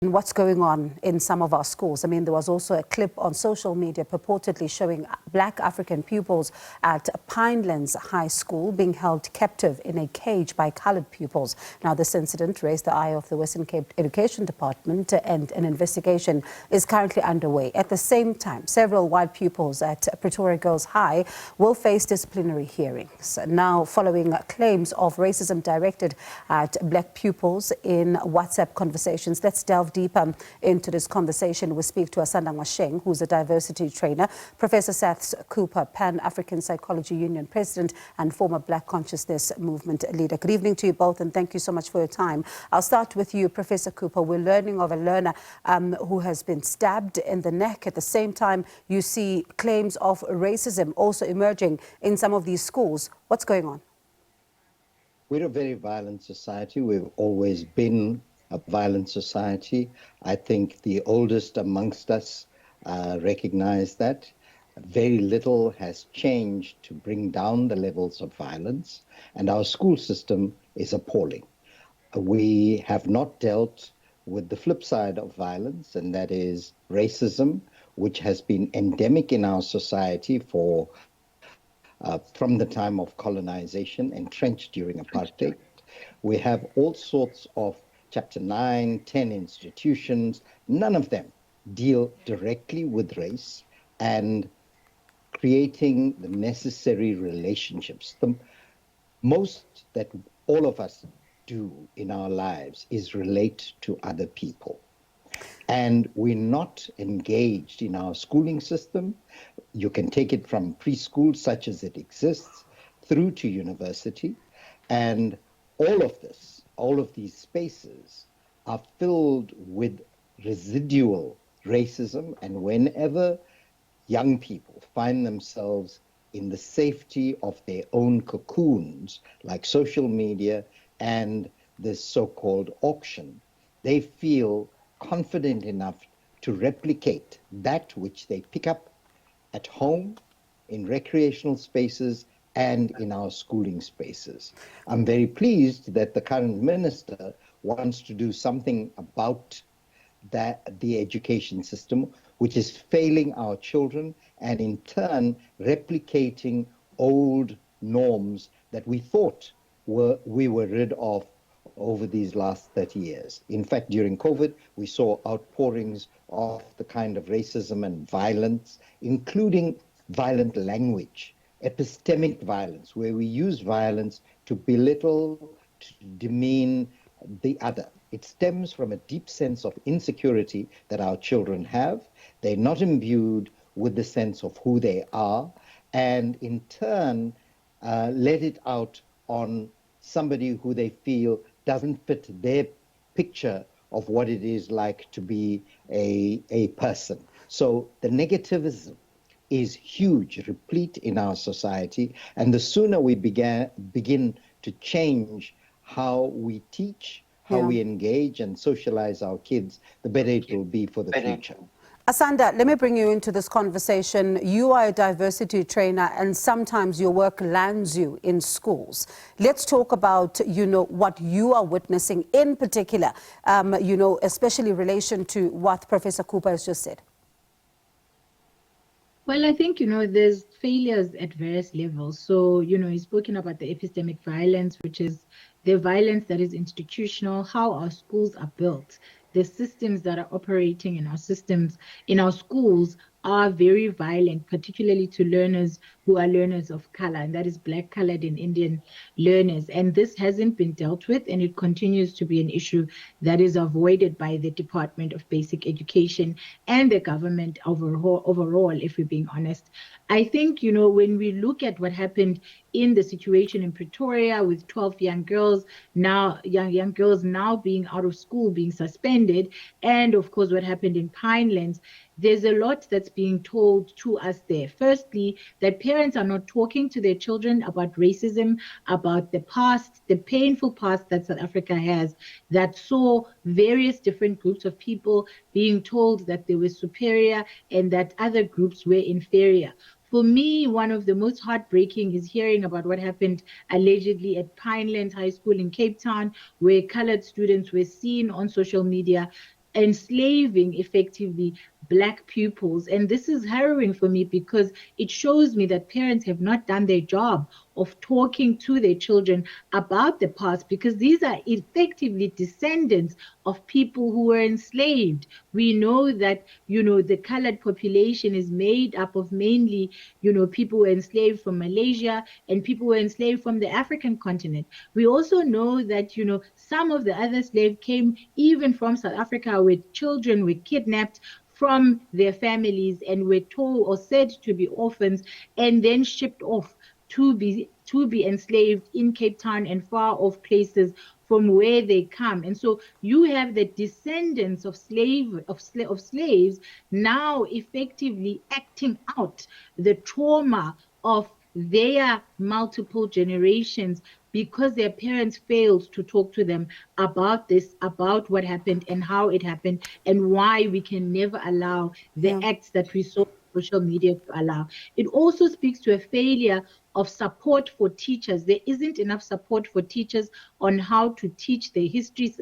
What's going on in some of our schools. I mean, there was also a clip on social media purportedly showing black African pupils at Pinelands High School being held captive in a cage by colored pupils. Now, this incident raised the eye of the Western Cape Education Department, and an investigation is currently underway. At the same time, several white pupils at Pretoria Girls High will face disciplinary hearings. Now, following claims of racism directed at black pupils in WhatsApp conversations, let's delve deeper into this conversation. We speak to Asanda Ngoasheng, who's a diversity trainer, Professor Saths Cooper, Pan-African Psychology Union President and former Black Consciousness Movement leader. Good evening to you both, and thank you so much for your time. I'll start with you, Professor Cooper. We're learning of a learner who has been stabbed in the neck. At the same time, you see claims of racism also emerging in some of these schools. What's going on? We're a very violent society. We've always been a violent society. I think the oldest amongst us recognize that. Very little has changed to bring down the levels of violence, and our school system is appalling. We have not dealt with the flip side of violence, and that is racism, which has been endemic in our society from the time of colonization, entrenched during apartheid. We have all sorts of Chapter 9, 10 institutions. None of them deal directly with race and creating the necessary relationships. The most that all of us do in our lives is relate to other people. And we're not engaged in our schooling system. You can take it from preschool, such as it exists, through to university. And all of these spaces are filled with residual racism. And whenever young people find themselves in the safety of their own cocoons, like social media and this so-called auction, they feel confident enough to replicate that which they pick up at home, in recreational spaces, and in our schooling spaces. I'm very pleased that the current minister wants to do something about the education system, which is failing our children and in turn replicating old norms that we thought we were rid of over these last 30 years. In fact, during COVID, we saw outpourings of the kind of racism and violence, including violent language, epistemic violence, where we use violence to belittle, to demean the other. It stems from a deep sense of insecurity that our children have. They're not imbued with the sense of who they are, and in turn let it out on somebody who they feel doesn't fit their picture of what it is like to be a person. So the negativism is huge, replete in our society, and the sooner we begin to change how we teach, how we engage and socialize our kids, the better it will be for the future. Asanda, let me bring you into this conversation. You are a diversity trainer, and sometimes your work lands you in schools. Let's talk about, what you are witnessing in particular, especially in relation to what Professor Cooper has just said. Well, I think, there's failures at various levels. So, he's spoken about the epistemic violence, which is the violence that is institutional, how our schools are built. The systems that are operating in our schools are very violent, particularly to learners who are learners of color, and that is Black, colored, and Indian learners. And this hasn't been dealt with, and it continues to be an issue that is avoided by the Department of Basic Education and the government overall, if we're being honest. I think, when we look at what happened in the situation in Pretoria with 12 young girls now being out of school, being suspended, and of course what happened in Pinelands, there's a lot that's being told to us there. Firstly, that parents are not talking to their children about racism, about the past, the painful past that South Africa has, that saw various different groups of people being told that they were superior and that other groups were inferior. For me, one of the most heartbreaking is hearing about what happened allegedly at Pinelands High School in Cape Town, where colored students were seen on social media enslaving effectively Black pupils. And this is harrowing for me because it shows me that parents have not done their job of talking to their children about the past, because these are effectively descendants of people who were enslaved. We know that, the colored population is made up of mainly, people who were enslaved from Malaysia and people who were enslaved from the African continent. We also know that, some of the other slaves came even from South Africa, where children were kidnapped from their families and were told or said to be orphans and then shipped off to be enslaved in Cape Town and far off places from where they come. And so you have the descendants of slaves now effectively acting out the trauma of their multiple generations because their parents failed to talk to them about this, about what happened and how it happened, and why we can never allow the acts that we saw on social media to allow. It also speaks to a failure of support for teachers. There isn't enough support for teachers on how to teach the history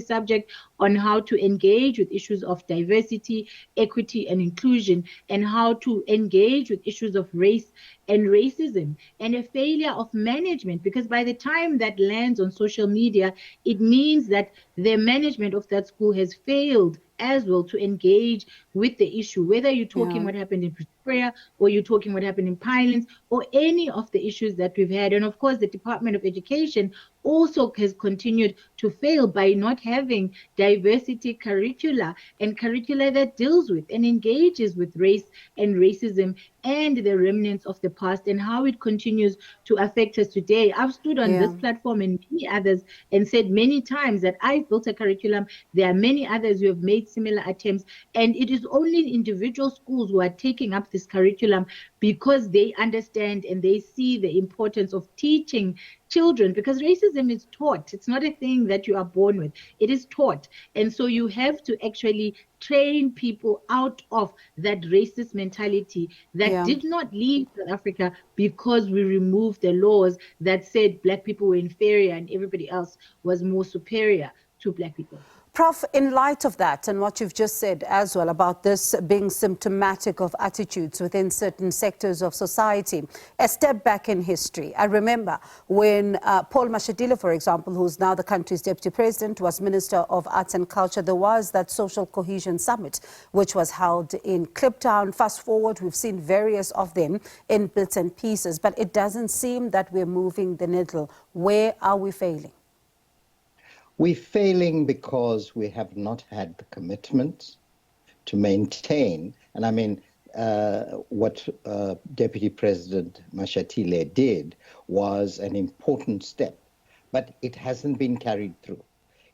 subject, on how to engage with issues of diversity, equity, and inclusion, and how to engage with issues of race and racism, and a failure of management, because by the time that lands on social media, it means that the management of that school has failed as well to engage with the issue, whether you're talking what happened in Pretoria or you're talking what happened in Pinelands or any of the issues that we've had. And of course, the Department of Education also has continued to fail by not having diversity curricula and curricula that deals with and engages with race and racism and the remnants of the past and how it continues to affect us today. I've stood on this platform and many others and said many times that I've built a curriculum. There are many others who have made similar attempts, and it is only individual schools who are taking up this curriculum because they understand and they see the importance of teaching children, because racism is taught. It's not a thing that you are born with. It is taught. And so you have to actually train people out of that racist mentality that did not leave South Africa because we removed the laws that said Black people were inferior and everybody else was more superior to Black people. Prof, in light of that and what you've just said as well about this being symptomatic of attitudes within certain sectors of society, a step back in history. I remember when Paul Mashatile, for example, who's now the country's deputy president, was Minister of Arts and Culture, there was that Social Cohesion Summit, which was held in Kliptown. Fast forward, we've seen various of them in bits and pieces, but it doesn't seem that we're moving the needle. Where are we failing? We're failing because we have not had the commitment to maintain, and I mean, what Deputy President Mashatile did was an important step, but it hasn't been carried through.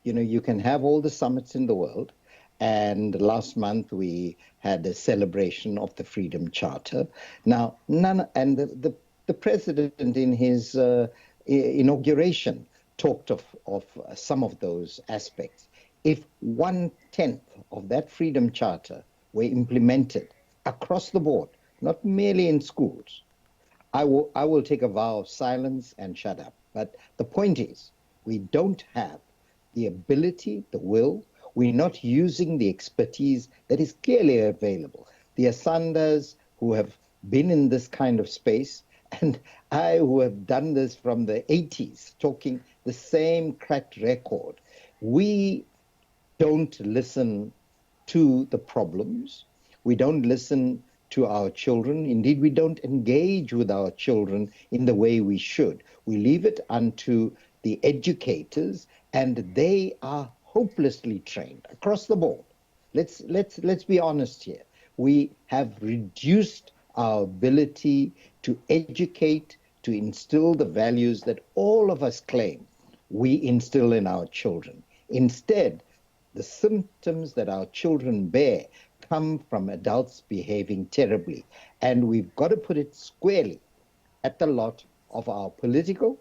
You can have all the summits in the world, and last month we had a celebration of the Freedom Charter. Now, the president in his inauguration talked of some of those aspects. If 1/10 of that Freedom Charter were implemented across the board, not merely in schools, I will take a vow of silence and shut up. But the point is, we don't have the ability, the will. We're not using the expertise that is clearly available. The Asandas who have been in this kind of space, and I who have done this from the 80s, talking the same cracked record, we don't listen to the problems. We don't listen to our children. Indeed, we don't engage with our children in the way we should. We leave it unto the educators, and they are hopelessly trained across the board. Let's be honest here. We have reduced our ability to educate, to instill the values that all of us claim we instill in our children. Instead, the symptoms that our children bear come from adults behaving terribly. And we've got to put it squarely at the lot of our political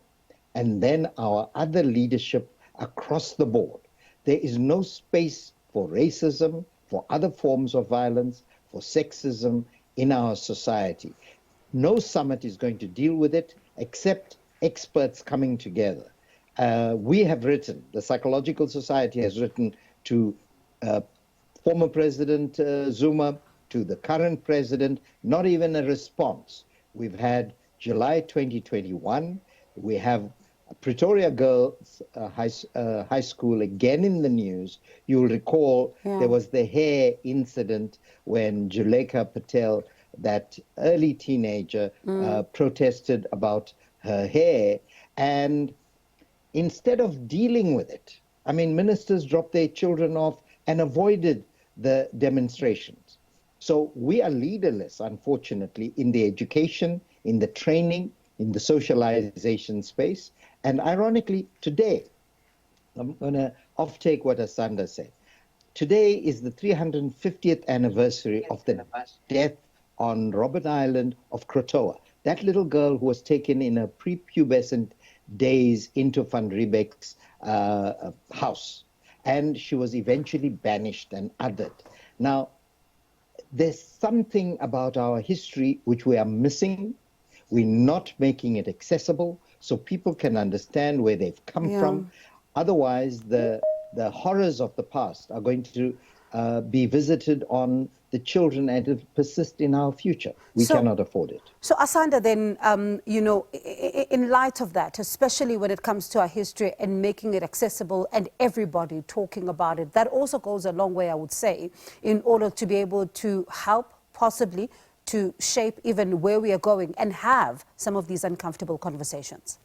and then our other leadership across the board. There is no space for racism, for other forms of violence, for sexism in our society. No summit is going to deal with it except experts coming together. We have written, the Psychological Society has written to former President Zuma to the current president, not even a response. We've had July 2021. We have Pretoria Girls High School again in the news. You'll recall there was the hair incident when Juleka Patel, that early teenager, protested about her hair. And instead of dealing with it, I mean, ministers dropped their children off and avoided the demonstrations. So we are leaderless, unfortunately, in the education, in the training, in the socialization space. And ironically, today, I'm going to off-take what Asanda said. Today is the 350th anniversary of the death on Robben Island of Krotoa. That little girl who was taken in her prepubescent days into Van Riebeck's house. And she was eventually banished and othered. Now, there's something about our history which we are missing. We're not making it accessible so people can understand where they've come from. Otherwise, the horrors of the past are going to be visited on the children and it persist in our future. We cannot afford it. So Asanda, then, you know, in light of that, especially when it comes to our history and making it accessible and everybody talking about it, that also goes a long way, I would say, in order to be able to help possibly to shape even where we are going and have some of these uncomfortable conversations.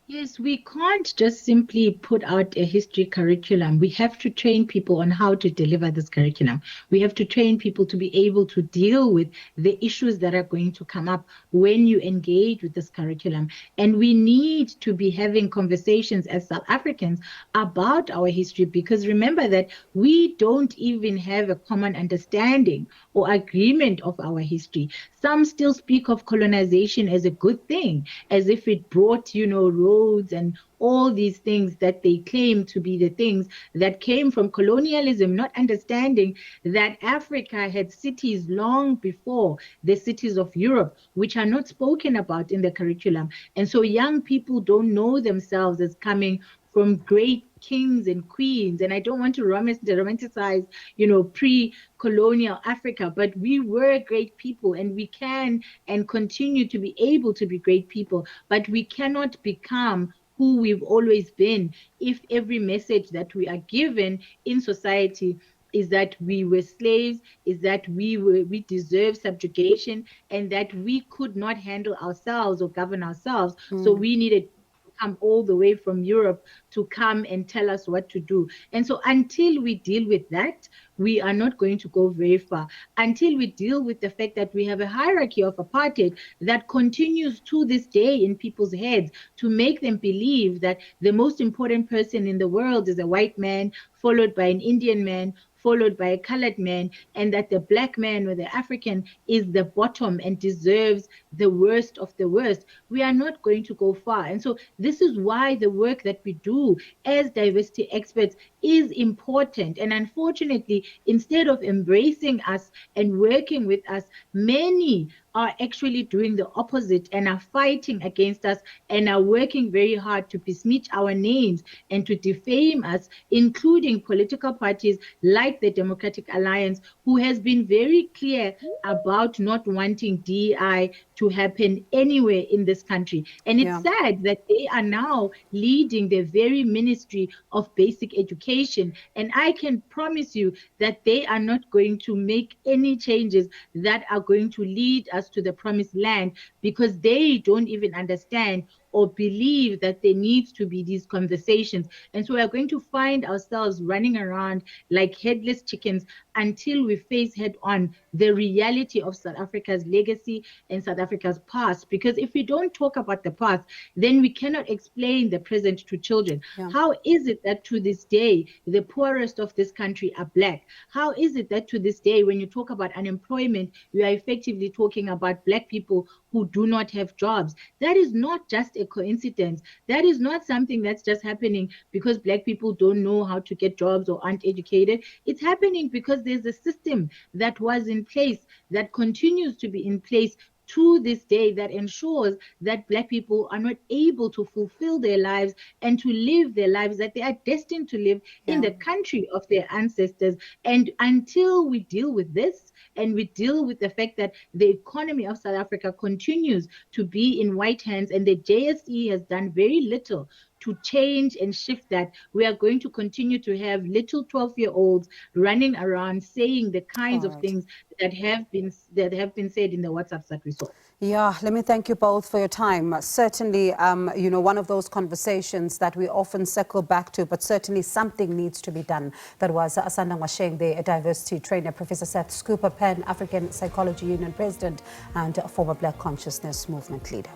Yes, we can't just simply put out a history curriculum. We have to train people on how to deliver this curriculum. We have to train people to be able to deal with the issues that are going to come up when you engage with this curriculum. And we need to be having conversations as South Africans about our history, because remember that we don't even have a common understanding or agreement of our history. Some still speak of colonization as a good thing, as if it brought, you know, roads and all these things that they claim to be the things that came from colonialism, not understanding that Africa had cities long before the cities of Europe, which are not spoken about in the curriculum. And so young people don't know themselves as coming from great kings and queens. And I don't want to romanticize, you know, pre-colonial Africa, but we were great people and we can and continue to be able to be great people, but we cannot become who we've always been if every message that we are given in society is that we were slaves, is that we deserve subjugation, and that we could not handle ourselves or govern ourselves. So we needed come all the way from Europe to come and tell us what to do. And so until we deal with that, we are not going to go very far. Until we deal with the fact that we have a hierarchy of apartheid that continues to this day in people's heads to make them believe that the most important person in the world is a white man, followed by an Indian man, followed by a colored man, and that the black man or the African is the bottom and deserves the worst of the worst, we are not going to go far. And so this is why the work that we do as diversity experts is important. And unfortunately, instead of embracing us and working with us, many are actually doing the opposite and are fighting against us and are working very hard to besmirch our names and to defame us, including political parties like the Democratic Alliance, who has been very clear about not wanting DEI to happen anywhere in this country. And it's sad that they are now leading the very Ministry of Basic Education. And I can promise you that they are not going to make any changes that are going to lead us to the promised land, because they don't even understand or believe that there needs to be these conversations. And so we are going to find ourselves running around like headless chickens until we face head on the reality of South Africa's legacy and South Africa's past. Because if we don't talk about the past, then we cannot explain the present to children. How is it that to this day, the poorest of this country are black? How is it that to this day, when you talk about unemployment, you are effectively talking about black people who do not have jobs? That is not just a coincidence. That is not something that's just happening because black people don't know how to get jobs or aren't educated. It's happening because there's a system that was in place, that continues to be in place, to this day that ensures that Black people are not able to fulfill their lives and to live their lives that they are destined to live in the country of their ancestors. And until we deal with this, and we deal with the fact that the economy of South Africa continues to be in white hands, and the JSE has done very little to change and shift that, we are going to continue to have little 12-year-olds running around saying the kinds of things that have been said in the WhatsApps that we saw. Yeah, let me thank you both for your time. Certainly, you know, one of those conversations that we often circle back to, but certainly something needs to be done. That was Asanda Ngoasheng, the diversity trainer, Professor Saths Cooper, Pan-African Psychology Union President and former Black Consciousness Movement leader.